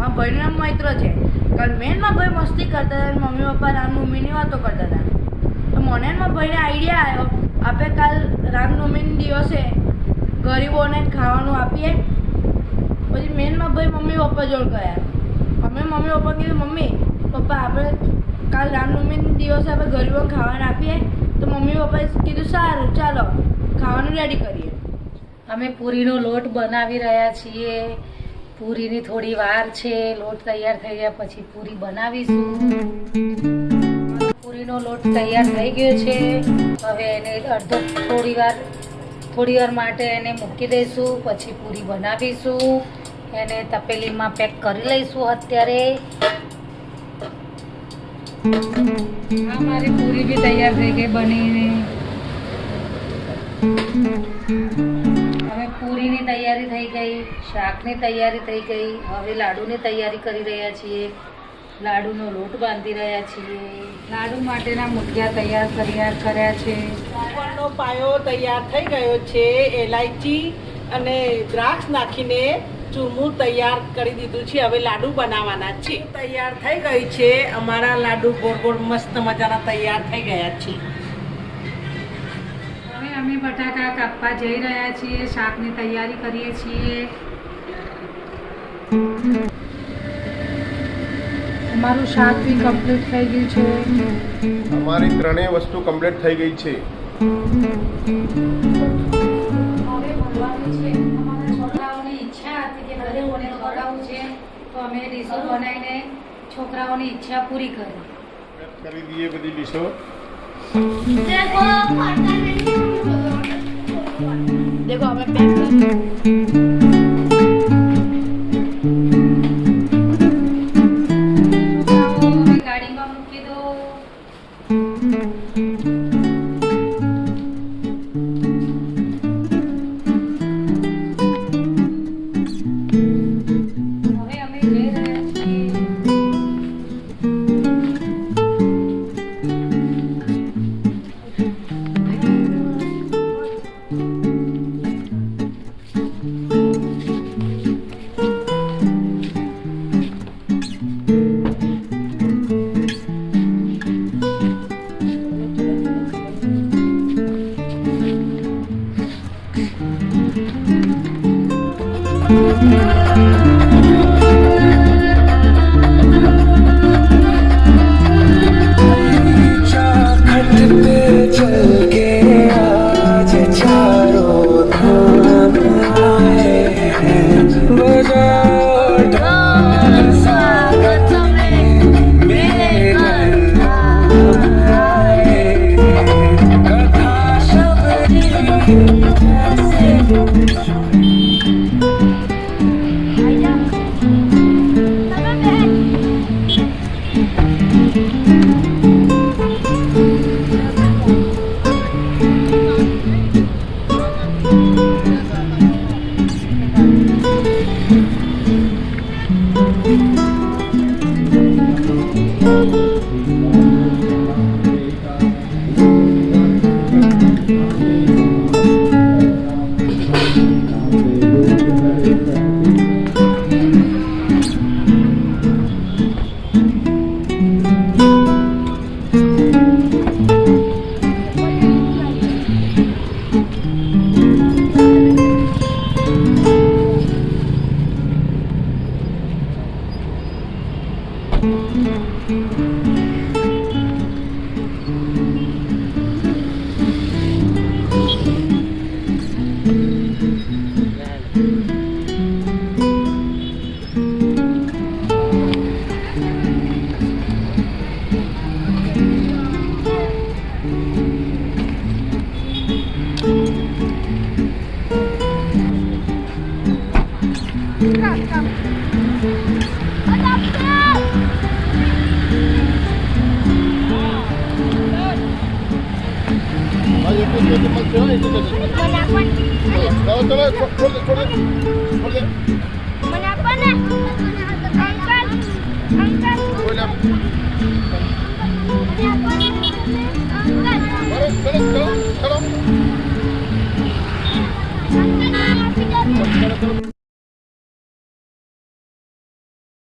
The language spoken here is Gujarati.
મારા ભાઈનું નામ મૈત્ર છે. કાલ મેન મારા ભાઈ મસ્તી કરતા હતા, મમ્મી પપ્પા રામનવમીની વાતો કરતા હતા. તો મને મારા ભાઈને આઈડિયા આવ્યો, આપણે કાલ રામનવમીના દિવસે ગરીબોને ખાવાનું આપીએ. પછી મેન મારા ભાઈ મમ્મી પપ્પા જોડ ગયા. અમે મમ્મી પપ્પા કીધું, મમ્મી પપ્પા આપણે કાલ રામનવમીના દિવસે આપણે ગરીબોને ખાવાનું આપીએ. તો મમ્મી પપ્પાએ કીધું સારું ચાલો ખાવાનું રેડી કરીએ. અમે પૂરીનો લોટ બનાવી રહ્યા છીએ. પૂરીની થોડી વાર છે, લોટ તૈયાર થઈ ગયા પછી પૂરી બનાવીશું. પૂરીનો લોટ તૈયાર થઈ ગયો છે. હવે એને થોડી વાર માટે એને મૂકી દઈશું, પછી પૂરી બનાવીશું. એને તપેલીમાં પેક કરી લઈશું. અત્યારે મારી પૂરી બી તૈયાર થઈ ગઈ બનીને. હવે પૂરીની તૈયારી થઈ ગઈ, શાકની તૈયારી થઈ ગઈ. હવે લાડુની તૈયારી કરી રહ્યા છીએ. લાડુનો લોટ બાંધી રહ્યા છીએ. લાડુ માટેના મુઠિયા તૈયાર કર્યા છે. પાપડનો પાયો તૈયાર થઈ ગયો છે. એલાયચી અને દ્રાક્ષ નાખીને ચૂરમું તૈયાર કરી દીધું છે. હવે લાડુ બનાવવાના છે. તૈયાર થઈ ગઈ છે. અમારા લાડુ ગોળ ગોળ મસ્ત મજાના તૈયાર થઈ ગયા છે. હવે અમે બટાકા કાપવા જઈ રહ્યા છીએ. શાકની તૈયારી કરીએ છીએ. અમારું શાક બી કમ્પ્લીટ થઈ ગયું છે. અમારી ત્રણેય વસ્તુ કમ્પ્લીટ થઈ ગઈ છે. હવે ભણવાનું છે. અમારા છોકરાઓની ઈચ્છા હતી કે ગરીબોને ખવડાવવું છે, તો અમે ડીશો બનાવીને છોકરાઓની ઈચ્છા પૂરી કરી દઈએ બધી ડીશો. देखो हमें पैक ગાડીમાં મૂકી દો. હવે અમે જઈ રહ્યા છીએ. ચલો